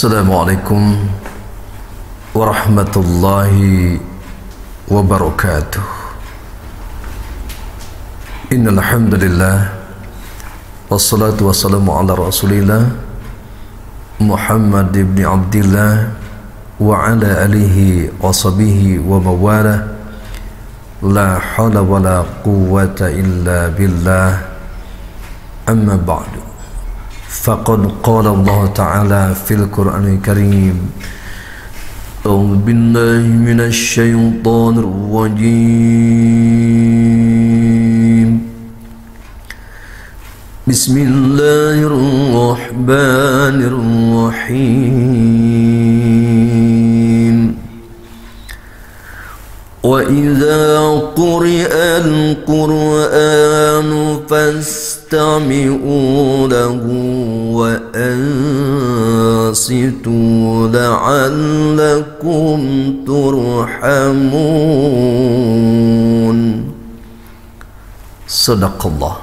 Assalamualaikum warahmatullahi wabarakatuh. Innal hamdalillah wassalatu wassalamu ala Rasulillah Muhammad ibn Abdillah wa ala alihi wa sahbihi wa mawalah. La hawla wa la quwwata illa billah. Amma ba'du. Faqad qala Allah Ta'ala fil Qur'anil Karim. A'udzu billahi minasy syaithanir rajim. Bismillahirrahmanirrahim. Wa idza quri'al Qur'anu fastami'u lahu wa ansitu la'allakum turhamun. Sadaqallah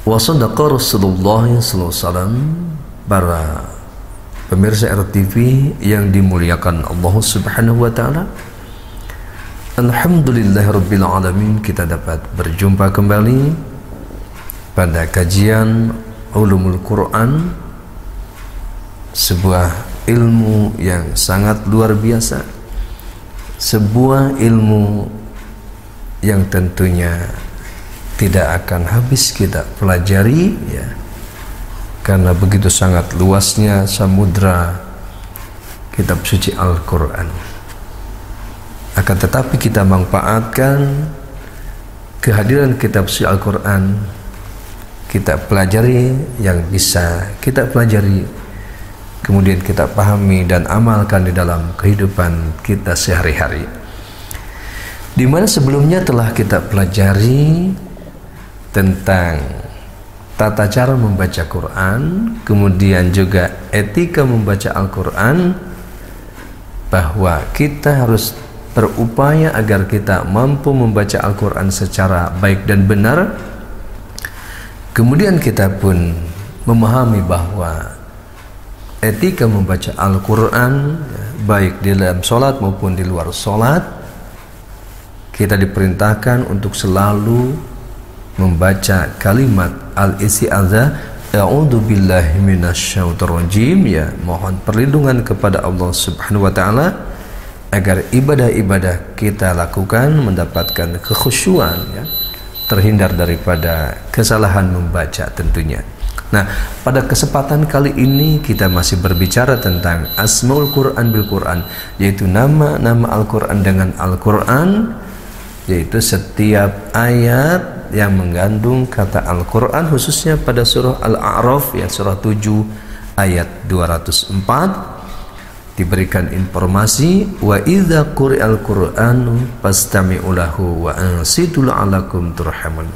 wa sadaqa Rasulullah sallallahu alaihi wasallam. Para pemirsa RTV yang dimuliakan Allah Subhanahu wa taala, alhamdulillahirabbil alamin, kita dapat berjumpa kembali pada kajian Ulumul Quran, sebuah ilmu yang sangat luar biasa, sebuah ilmu yang tentunya tidak akan habis kita pelajari, ya, karena begitu sangat luasnya samudra kitab suci Al-Quran. Akan tetapi kita manfaatkan kehadiran kitab suci Al-Quran, kita pelajari yang bisa kita pelajari, kemudian kita pahami dan amalkan di dalam kehidupan kita sehari-hari. Di mana sebelumnya telah kita pelajari tentang tata cara membaca Quran, kemudian juga etika membaca Al-Quran, bahwa kita harus berupaya agar kita mampu membaca Al-Quran secara baik dan benar. Kemudian kita pun memahami bahwa etika membaca Al-Quran, baik di dalam sholat maupun di luar sholat, kita diperintahkan untuk selalu membaca kalimat al-isti'adzah, a'udzu billahi minasyaitonir rajim, ya, mohon perlindungan kepada Allah Subhanahu wa taala agar ibadah-ibadah kita lakukan mendapatkan kekhusyuan, ya, terhindar daripada kesalahan membaca tentunya. Nah, pada kesempatan kali ini kita masih berbicara tentang Asmaul Quran bil Quran, yaitu nama-nama Al-Quran dengan Al-Quran, yaitu setiap ayat yang mengandung kata Al-Quran, khususnya pada surah Al-A'raf, ya, surah 7 ayat 204 diberikan informasi, wa idza quri'al Qur'anu fastami'u lahu wa ansitu la'allakum turhamun.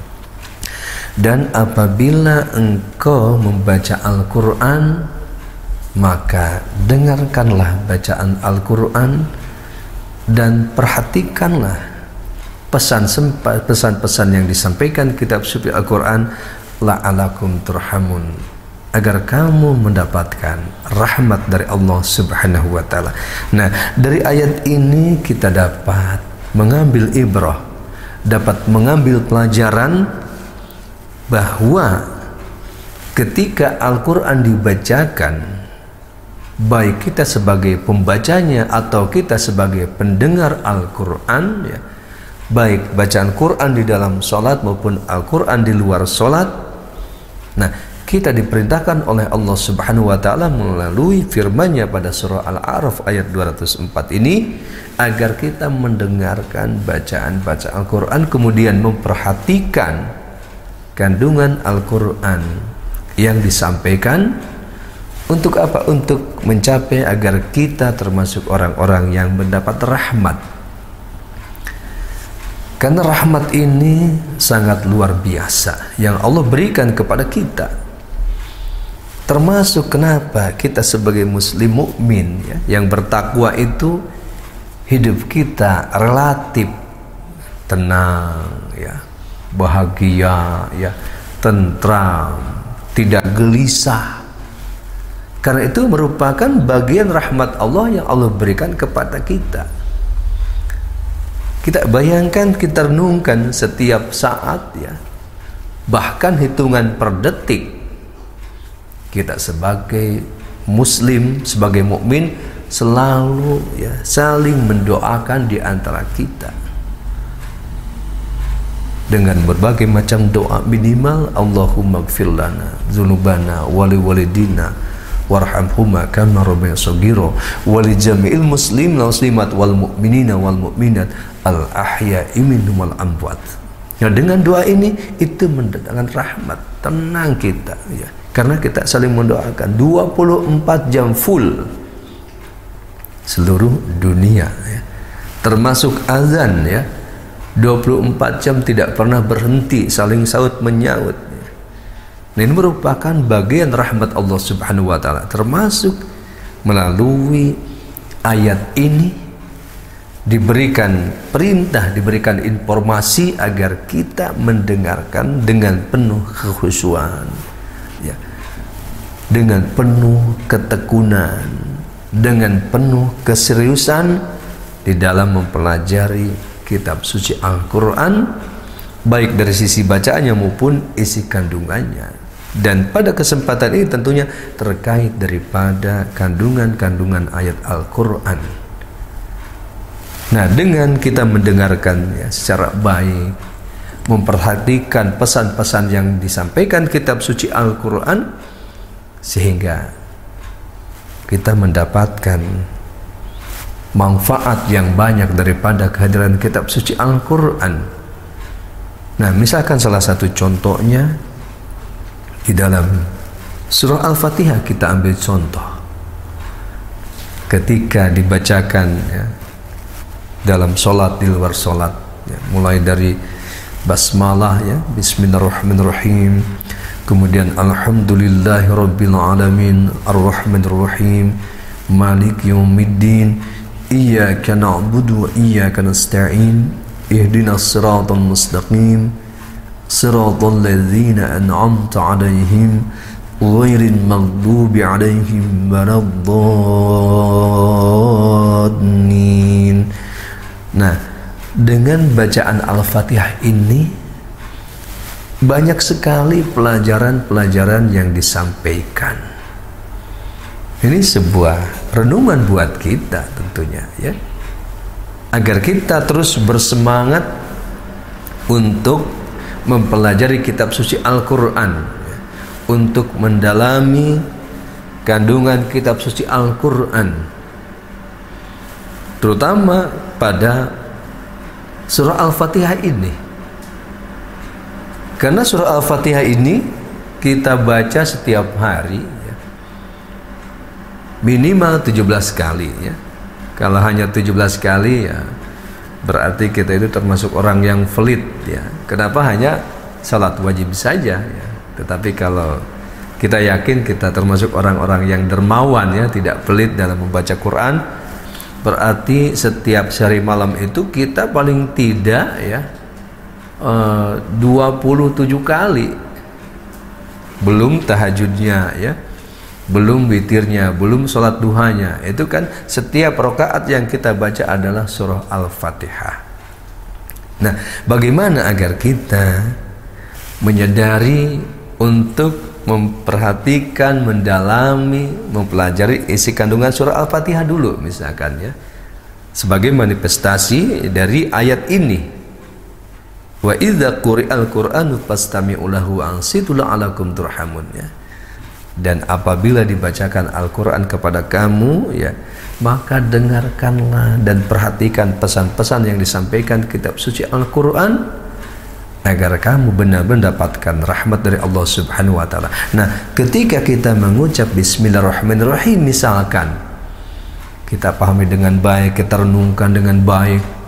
Dan apabila engkau membaca Al-Quran, maka dengarkanlah bacaan Al-Quran dan perhatikanlah pesan-pesan yang disampaikan kitab suci Al-Quran, la'allakum turhamun, agar kamu mendapatkan rahmat dari Allah Subhanahu wa taala. Nah, dari ayat ini kita dapat mengambil ibrah, dapat mengambil pelajaran bahwa ketika Al-Quran dibacakan, baik kita sebagai pembacanya atau kita sebagai pendengar Al-Quran, ya, baik bacaan Quran di dalam sholat maupun Al-Quran di luar sholat, nah, kita diperintahkan oleh Allah Subhanahu wa taala melalui firman-Nya pada surah Al-A'raf ayat 204 ini, agar kita mendengarkan bacaan-bacaan Al-Quran, kemudian memperhatikan kandungan Al-Quran yang disampaikan. Untuk apa? Untuk mencapai agar kita termasuk orang-orang yang mendapat rahmat. Karena rahmat ini sangat luar biasa yang Allah berikan kepada kita. Termasuk kenapa kita sebagai muslim mukmin, ya, yang bertakwa itu hidup kita relatif tenang, ya, bahagia, ya, tentram, tidak gelisah. Karena itu merupakan bagian rahmat Allah yang Allah berikan kepada kita. Kita bayangkan, kita renungkan setiap saat ya, bahkan hitungan per detik, kita sebagai muslim, sebagai mukmin selalu ya saling mendoakan di antara kita dengan berbagai macam doa, minimal Allahumma gfir lana dzunubana wali walidina warhamhuma kama rabbayana shaghira wali jami'il muslimin wal muslimat wal mu'minina wal mu'minat al ahya'i minhum wal amwat. Nah, dengan doa ini itu mendatangkan rahmat, tenang kita ya, karena kita saling mendoakan 24 jam full seluruh dunia ya. Termasuk azan ya, 24 jam tidak pernah berhenti, saling saut menyaut. Nah, ini merupakan bagian rahmat Allah Subhanahu wa taala, termasuk melalui ayat ini diberikan perintah, diberikan informasi agar kita mendengarkan dengan penuh kekhusyuan ya, dengan penuh ketekunan, dengan penuh keseriusan di dalam mempelajari kitab suci Al-Quran, baik dari sisi bacaannya maupun isi kandungannya. Dan pada kesempatan ini tentunya terkait daripada kandungan-kandungan ayat Al-Quran. Nah, dengan kita mendengarkan ya, secara baik, memperhatikan pesan-pesan yang disampaikan kitab suci Al-Quran, sehingga kita mendapatkan manfaat yang banyak daripada kehadiran kitab suci Al-Quran. Nah, misalkan salah satu contohnya di dalam surah Al-Fatihah, kita ambil contoh ketika dibacakan ya, dalam sholat, di luar sholat ya, mulai dari basmalah ya, bismillahirrahmanirrahim, kemudian alhamdulillahirabbil alamin arrahmanirrahim maliki yaumiddin iyyaka na'budu wa iyyaka nasta'in ihdinas siratal mustaqim siratal ladzina an'amta 'alaihim ghairil maghdubi 'alaihim waladdallin. Nah, dengan bacaan Al-Fatihah ini banyak sekali pelajaran-pelajaran yang disampaikan. Ini sebuah renungan buat kita tentunya ya, agar kita terus bersemangat untuk mempelajari kitab suci Al-Quran ya, untuk mendalami kandungan kitab suci Al-Quran, terutama pada surah Al-Fatihah ini. Karena surah Al-Fatihah ini kita baca setiap hari ya, minimal 17 kali ya. Kalau hanya 17 kali ya berarti kita itu termasuk orang yang pelit ya. Kenapa hanya salat wajib saja ya. Tetapi kalau kita yakin kita termasuk orang-orang yang dermawan ya, tidak pelit dalam membaca Quran, berarti setiap sehari malam itu kita paling tidak ya 27 kali, belum tahajudnya ya, belum witirnya, belum sholat duhanya. Itu kan setiap rakaat yang kita baca adalah surah Al-Fatihah. Nah, bagaimana agar kita menyadari untuk memperhatikan, mendalami, mempelajari isi kandungan surah Al-Fatihah dulu misalkan ya, sebagai manifestasi dari ayat ini. Wa idza quri'al Qur'anu fastami'u lahu wa ansitu la'alakum turhamun ya. Dan apabila dibacakan Al-Quran kepada kamu ya, maka dengarkanlah dan perhatikan pesan-pesan yang disampaikan kitab suci Al-Quran, agar kamu benar-benar mendapatkan rahmat dari Allah Subhanahu wa taala. Nah, ketika kita mengucap bismillahirrahmanirrahim misalkan, kita pahami dengan baik, kita renungkan dengan baik,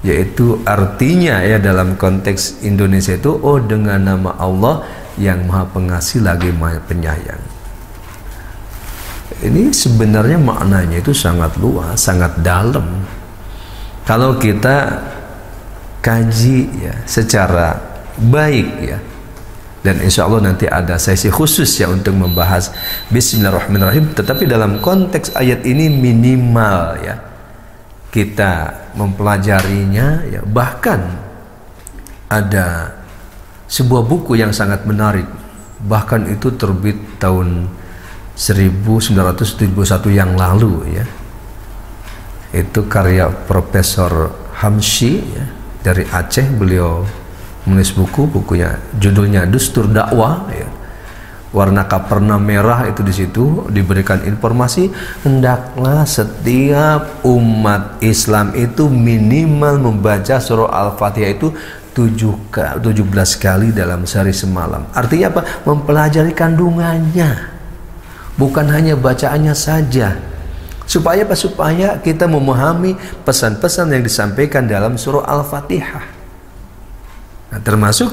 yaitu artinya ya dalam konteks Indonesia itu, oh dengan nama Allah yang Maha Pengasih lagi Maha Penyayang. Ini sebenarnya maknanya itu sangat luas, sangat dalam. Kalau kita kaji ya secara baik ya, Dan insya Allah nanti ada sesi khusus ya untuk membahas Bismillahirrahmanirrahim. Tetapi dalam konteks ayat ini minimal ya kita mempelajarinya ya. Bahkan ada sebuah buku yang sangat menarik, bahkan itu terbit tahun 1971 yang lalu ya. Itu karya Profesor Hamshi ya, dari Aceh. Beliau menulis bukunya judulnya Dustur Dakwah ya. Warna kaperna merah itu di situ diberikan informasi hendaklah setiap umat Islam itu minimal membaca surah Al-Fatihah itu 17 kali dalam sehari semalam. Artinya apa? Mempelajari kandungannya, bukan hanya bacaannya saja. Supaya apa? Supaya kita memahami pesan-pesan yang disampaikan dalam surah Al-Fatihah. Nah, termasuk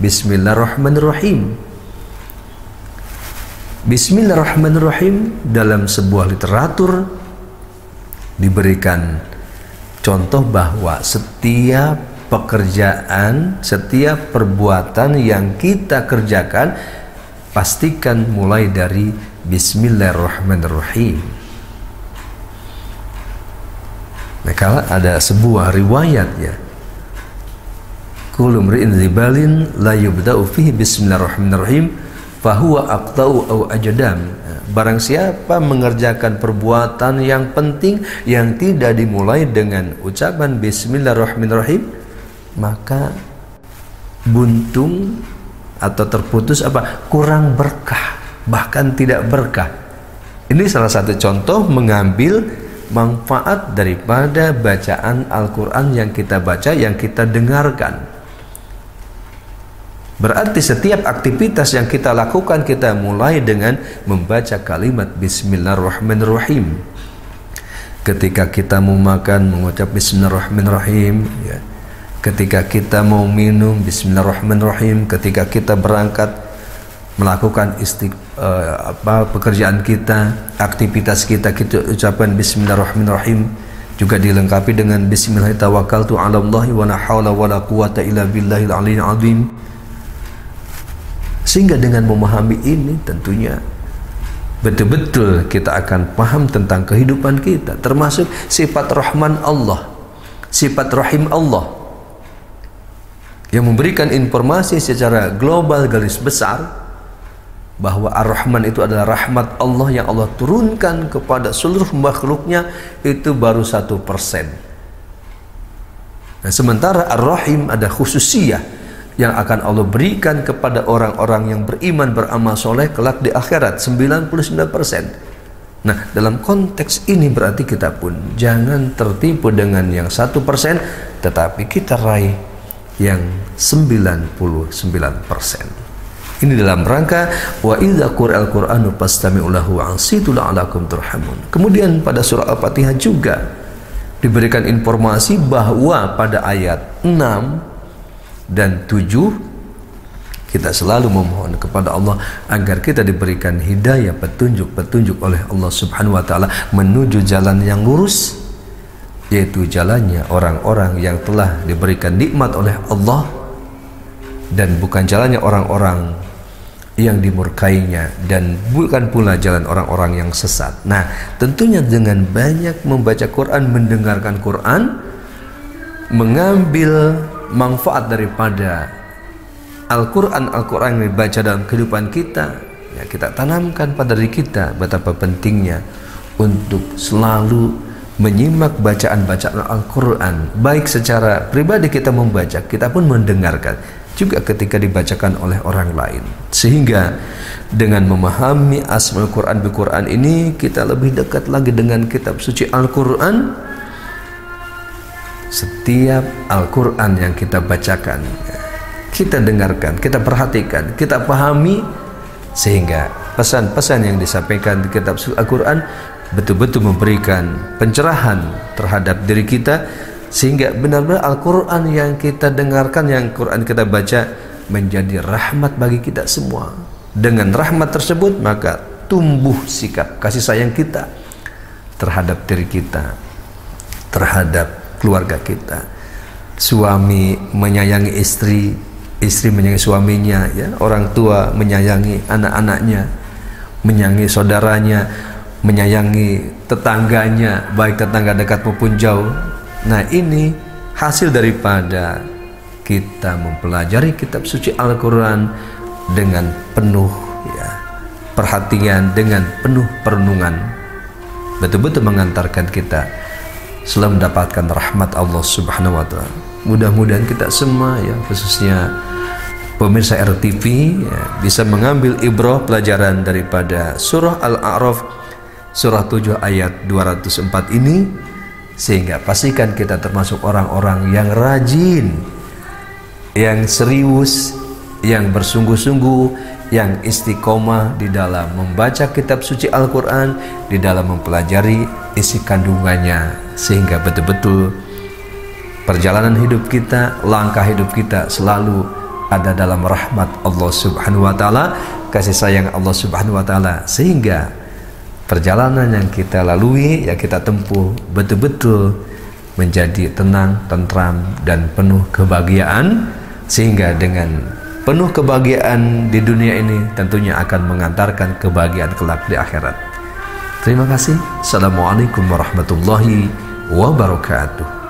Bismillahirrahmanirrahim. Bismillahirrahmanirrahim dalam sebuah literatur diberikan contoh bahwa setiap pekerjaan, setiap perbuatan yang kita kerjakan pastikan mulai dari Bismillahirrahmanirrahim. Nah, kalau ada sebuah riwayat ya, kullu mri'in dzibalin la yubda'u fihi bismillahirrahmanirrahim fahuwa aqta'u aw ajdam. Barang siapa mengerjakan perbuatan yang penting yang tidak dimulai dengan ucapan bismillahirrahmanirrahim, maka buntung atau terputus apa? Kurang berkah, bahkan tidak berkah. Ini salah satu contoh mengambil manfaat daripada bacaan Al-Quran yang kita baca, yang kita dengarkan. Berarti setiap aktivitas yang kita lakukan kita mulai dengan membaca kalimat Bismillahirrahmanirrahim. Ketika kita mau makan mengucap Bismillahirrahmanirrahim ya. Ketika kita mau minum Bismillahirrahmanirrahim. Ketika kita berangkat melakukan pekerjaan kita, aktivitas kita ucapan Bismillahirrahmanirrahim. Juga dilengkapi dengan Bismillahirrahmanirrahim tawakkaltu 'ala Allahi wa la haula wa la quwwata illa billahil 'aliyyil 'azim. Sehingga dengan memahami ini tentunya betul-betul kita akan paham tentang kehidupan kita, termasuk sifat Rahman Allah, sifat Rahim Allah yang memberikan informasi secara global garis besar bahwa Ar-Rahman itu adalah rahmat Allah yang Allah turunkan kepada seluruh makhluknya, itu baru 1%. Nah, sementara Ar-Rahim ada khususiyah yang akan Allah berikan kepada orang-orang yang beriman, beramal soleh kelak di akhirat 99%. Nah, dalam konteks ini berarti kita pun jangan tertipu dengan yang 1%, tetapi kita raih yang 99%. Ini dalam rangka wa idza qur'al qur'anu fastami'u lahu wa ansitu la'alakum turhamun. Kemudian pada surah Al-Fatihah juga diberikan informasi bahwa pada ayat 6 dan 7 kita selalu memohon kepada Allah agar kita diberikan hidayah, petunjuk oleh Allah Subhanahu wa taala menuju jalan yang lurus, yaitu jalannya orang-orang yang telah diberikan nikmat oleh Allah, dan bukan jalannya orang-orang yang dimurkainya, dan bukan pula jalan orang-orang yang sesat. Nah, tentunya dengan banyak membaca Quran, mendengarkan Quran, mengambil manfaat daripada Al-Quran yang dibaca dalam kehidupan kita ya, kita tanamkan pada diri kita betapa pentingnya untuk selalu menyimak bacaan-bacaan Al-Quran, baik secara pribadi kita membaca, kita pun mendengarkan juga ketika dibacakan oleh orang lain, sehingga dengan memahami asmaul Quran bil Quran ini kita lebih dekat lagi dengan kitab suci Al-Quran. Setiap Al-Quran yang kita bacakan, kita dengarkan, kita perhatikan, kita pahami, sehingga pesan-pesan yang disampaikan di kitab suci Al-Quran betul-betul memberikan pencerahan terhadap diri kita, sehingga benar-benar Al-Quran yang kita dengarkan, yang Quran kita baca menjadi rahmat bagi kita semua. Dengan rahmat tersebut maka tumbuh sikap kasih sayang kita terhadap diri kita, terhadap keluarga kita. Suami menyayangi istri, istri menyayangi suaminya, ya, orang tua menyayangi anak-anaknya, menyayangi saudaranya, menyayangi tetangganya, baik tetangga dekat maupun jauh. Nah, ini hasil daripada kita mempelajari kitab suci Al-Quran dengan penuh, ya, perhatian, dengan penuh perenungan, betul-betul mengantarkan kita selalu mendapatkan rahmat Allah Subhanahu wa Ta'ala. Mudah-mudahan kita semua, ya, khususnya pemirsa RTV, ya, bisa mengambil ibrah pelajaran daripada surah Al-A'raf surah 7 ayat 204 ini, sehingga pastikan kita termasuk orang-orang yang rajin, yang serius, yang bersungguh-sungguh, yang istiqomah di dalam membaca kitab suci Al-Quran, di dalam mempelajari isi kandungannya, sehingga betul-betul perjalanan hidup kita, langkah hidup kita selalu ada dalam rahmat Allah Subhanahu wa Ta'ala, kasih sayang Allah Subhanahu wa Ta'ala, sehingga perjalanan yang kita lalui, ya, kita tempuh betul-betul menjadi tenang, tentram, dan penuh kebahagiaan, sehingga dengan penuh kebahagiaan di dunia ini tentunya akan mengantarkan kebahagiaan kelak di akhirat. Terima kasih. Assalamualaikum warahmatullahi wabarakatuh.